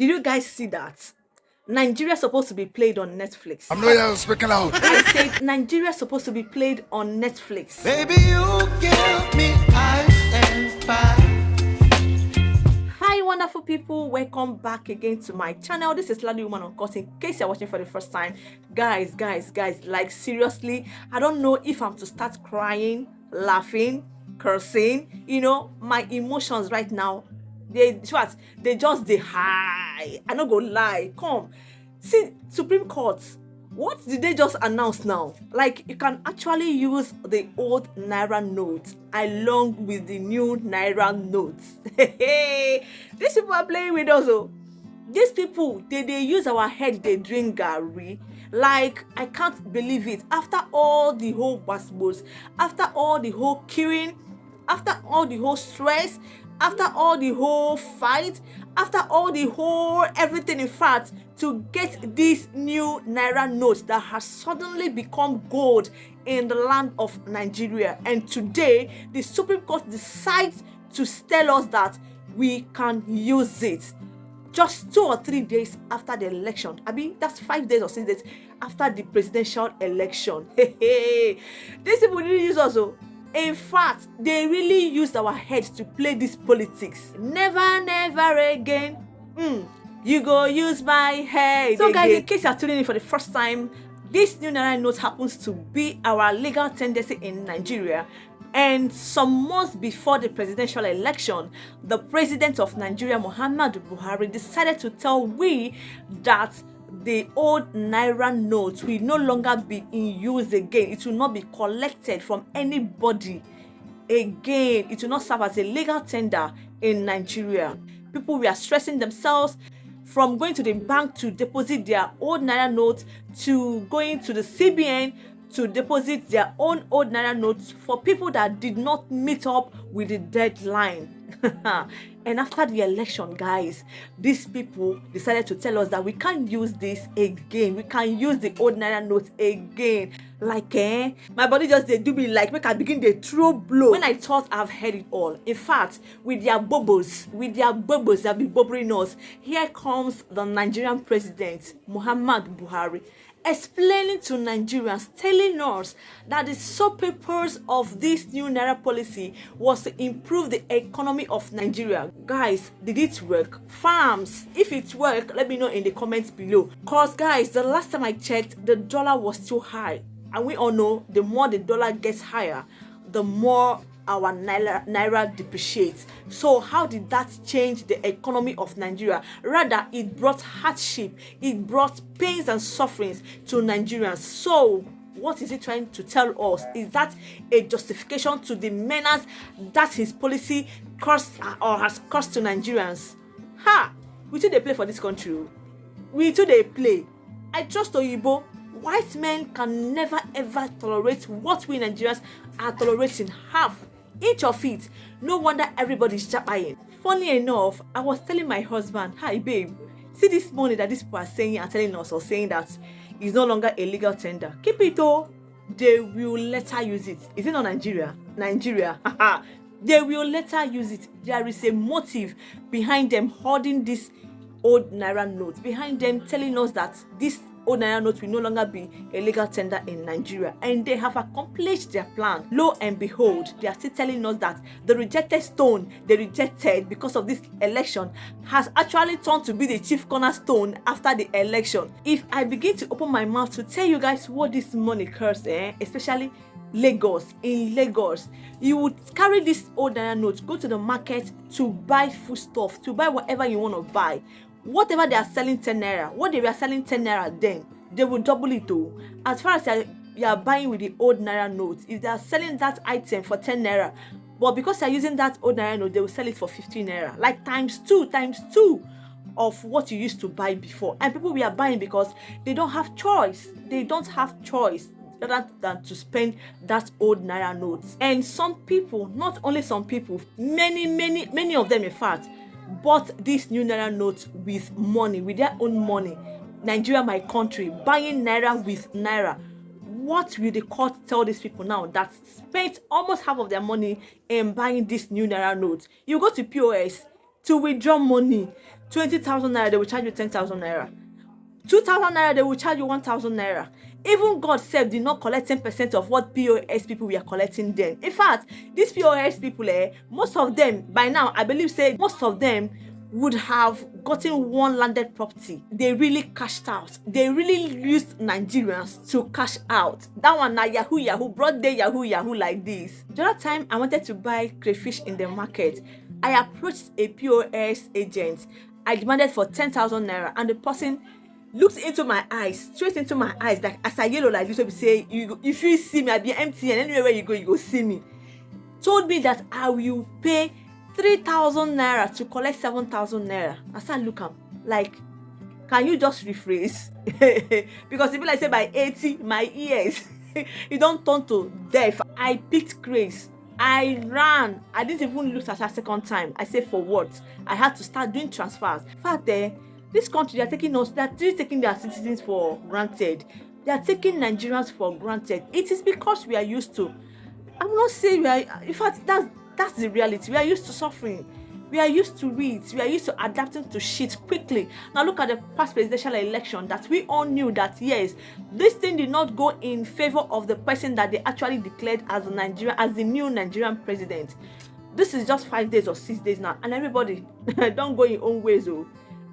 Did you guys see that? Nigeria supposed to be played on Netflix. I'm not even speaking out. I said Nigeria supposed to be played on Netflix. Baby, you give me ice and fire. Hi, wonderful people. Welcome back again to my channel. This is Lady Woman on Course. In case you're watching for the first time, guys, like seriously, I don't know if I'm to start crying, laughing, cursing. You know, my emotions right now, they just the high. I don't go lie. Come, see, Supreme Court, what did they just announce now? Like, you can actually use the old naira notes along with the new naira notes. These people are playing with us. Oh, these people, they use our head, they drink gari. Like, I can't believe it. After all the whole basbos, after all the whole queuing, after all the whole stress, after all the whole fight, after all the whole everything, in fact, to get this new naira notes that has suddenly become gold in the land of Nigeria. And today, the Supreme Court decides to tell us that we can use it. Just 2 or 3 days after the election. I mean, that's 5 days or 6 days after the presidential election. These people didn't use us. In fact, they really used our head to play this politics. Never, never again. You go use my head. So guys, in case you're tuning in for the first time, this new naira note happens to be our legal tendency in Nigeria. And some months before the presidential election, the president of Nigeria, Ahmed Buhari, decided to tell we that the old naira notes will no longer be in use again. It will not be collected from anybody again. It will not serve as a legal tender in Nigeria. People were stressing themselves from going to the bank to deposit their old naira notes to going to the CBN to deposit their own old naira notes for people that did not meet up with the deadline. And after the election, guys, these people decided to tell us that we can't use this again. We can use the old naira notes again. Like, my body just they do me like make I begin the throw blow when I thought I've heard it all. In fact, with their bubbles that be bubbling us, here comes the Nigerian president, Muhammad Buhari, explaining to Nigerians, telling us that the sole purpose of this new naira policy was to improve the economy of Nigeria. Guys, did it work? Farms, if it worked, let me know in the comments below. Cause guys, the last time I checked, the dollar was too high, and we all know the more the dollar gets higher, the more our naira depreciates. So how did that change the economy of Nigeria? Rather, it brought hardship, it brought pains and sufferings to Nigerians. So what is he trying to tell us? Is that a justification to the menace that his policy caused or has caused to Nigerians? We too they play for this country. We too they play. I trust Oyibo. White men can never ever tolerate what we Nigerians are tolerating. Half each of it. No wonder everybody's jabbing. Funny enough, I was telling my husband, hi babe, see this money that these people are saying and telling us, or saying that is no longer a legal tender. Keep it though. They will later use it. Is it not Nigeria? They will later use it. There is a motive behind them holding this old naira note, behind them telling us that this old naira note will no longer be a legal tender in Nigeria, and they have accomplished their plan. Lo and behold, they are still telling us that the rejected stone they rejected because of this election has actually turned to be the chief cornerstone after the election. If I begin to open my mouth to tell you guys what this money costs, especially Lagos, in Lagos, you would carry this old naira note, go to the market to buy foodstuff, to buy whatever you want to buy. Whatever they are selling 10 naira, what they were selling 10 naira then, they will double it though. As far as you are buying with the old naira note, if they are selling that item for 10 naira, but because they are using that old naira note, they will sell it for 15 naira, like times two of what you used to buy before. And people we are buying because they don't have choice. They don't have choice rather than to spend that old naira note. And some people, not only some people, many of them in fact, bought this new naira note with money, with their own money. Nigeria, my country, buying naira with naira. What will the court tell these people now that spent almost half of their money in buying this new naira note? You go to POS to withdraw money. 20,000 naira, they will charge you 10,000 naira. 2,000 naira, they will charge you 1,000 naira. Even God self did not collect 10% of what POS people were collecting then. In fact, these POS people, most of them, by now, I believe, say most of them would have gotten one landed property. They really cashed out. They really used Nigerians to cash out. That one na Yahoo, broad day Yahoo like this. The other time I wanted to buy crayfish in the market, I approached a POS agent. I demanded for 10,000 naira, and the person looked into my eyes, straight into my eyes, like as I yellow like this, so be say, if you see me, I be empty, and anywhere you go see me. Told me that I will pay 3,000 naira to collect 7,000 naira. I started looking like, can you just rephrase? Because if I say by 80, my ears, it don't turn to deaf. I picked craze. I ran. I didn't even look at that second time. I said, for what? I had to start doing transfers. In fact, this country, they're taking their citizens for granted. They are taking Nigerians for granted. It is because we are used to. I will not say we are. In fact, that's the reality. We are used to suffering. We are used to it. We are used to adapting to shit quickly. Now look at the past presidential election that we all knew that yes, this thing did not go in favor of the person that they actually declared as the new Nigerian president. This is just 5 days or 6 days now, and everybody don't go in your own ways. Oh.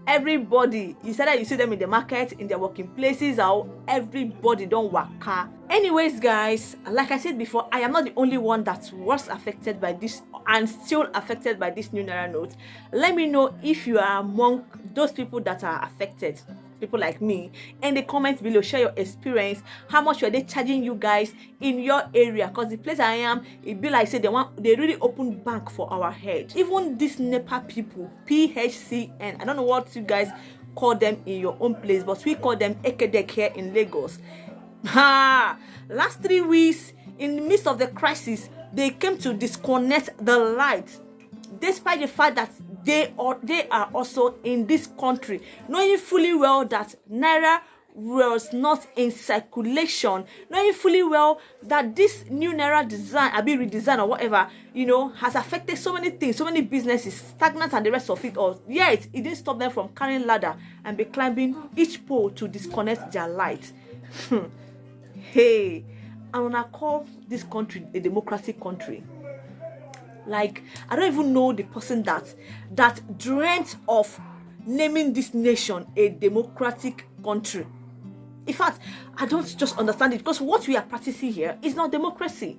Everybody, you said that you see them in the market, in their working places, or everybody don't waka. Anyways, guys, like I said before, I am not the only one that was affected by this and still affected by this new naira note. Let me know if you are among those people that are affected, people like me, in the comments below. Share your experience. How much were they charging you guys in your area? Because the place I am, it be like say they really opened bank for our head. Even these NEPA people, PHCN, I don't know what you guys call them in your own place, but we call them Ekedek here in Lagos. Last 3 weeks, in the midst of the crisis, they came to disconnect the light, despite the fact that they are also in this country, knowing fully well that naira was not in circulation, knowing fully well that this new naira design, redesign or whatever, has affected so many things, so many businesses, stagnant and the rest of it all. Yet it didn't stop them from carrying ladder and be climbing each pole to disconnect their light. Hey, I wanna call this country a democratic country. Like, I don't even know the person that dreamt of naming this nation a democratic country. In fact, I don't just understand it, because what we are practicing here is not democracy.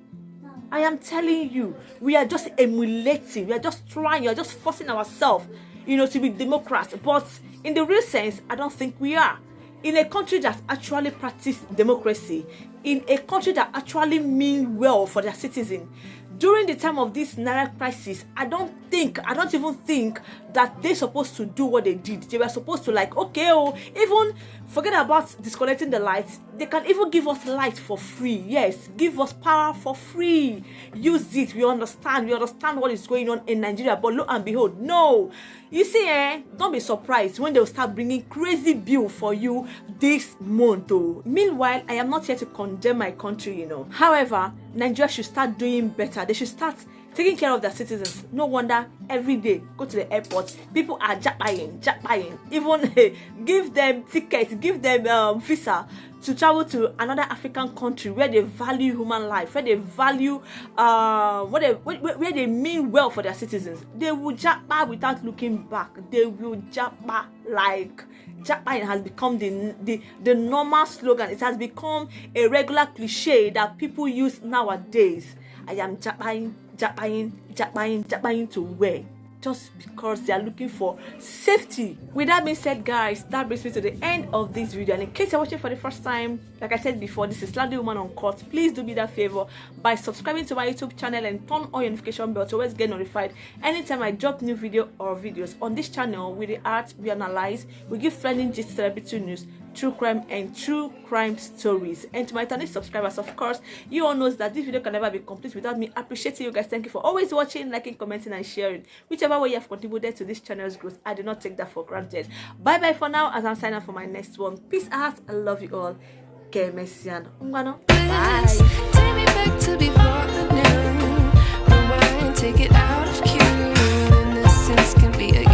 I am telling you, we are just emulating, we are just forcing ourselves, to be Democrats. But in the real sense, I don't think we are. In a country that actually practices democracy, in a country that actually means well for their citizens, during the time of this naira crisis, I don't even think that they're supposed to do what they did. They were supposed to even forget about disconnecting the lights. They can even give us light for free. Yes, give us power for free. Use it. We understand what is going on in Nigeria. But lo and behold, no. You see, don't be surprised when they'll start bringing crazy bill for you this month. Oh. Meanwhile, I am not here to condemn my country, However, Nigeria should start doing better. They should start taking care of their citizens. No wonder every day go to the airport, people are jackbuying. Even give them tickets, give them visa to travel to another African country where they value human life, where they value where they mean well for their citizens. They will jackbuy without looking back. They will jackbuy like jackbuying has become the normal slogan. It has become a regular cliche that people use nowadays. I am jackbuying to where? Just because they are looking for safety. With that being said, guys, that brings me to the end of this video. And in case you're watching for the first time, like I said before, this is Lady Woman Uncut. Please do me that favor by subscribing to my YouTube channel and turn on your notification bell to always get notified anytime I drop new video or videos. On this channel, we react, we analyze, we give trending gist, celebrity news, true crime and true crime stories. And to my returning subscribers, of course, you all know that this video can never be complete without me appreciating you guys. Thank you for always watching, liking, commenting and sharing. Whichever way you have contributed to this channel's growth, I do not take that for granted. Bye bye for now as I'm signing up for my next one. Peace out. I love you all. Bye. Take me back to before the noon. Rewind, take it out of cue. Innocence can be a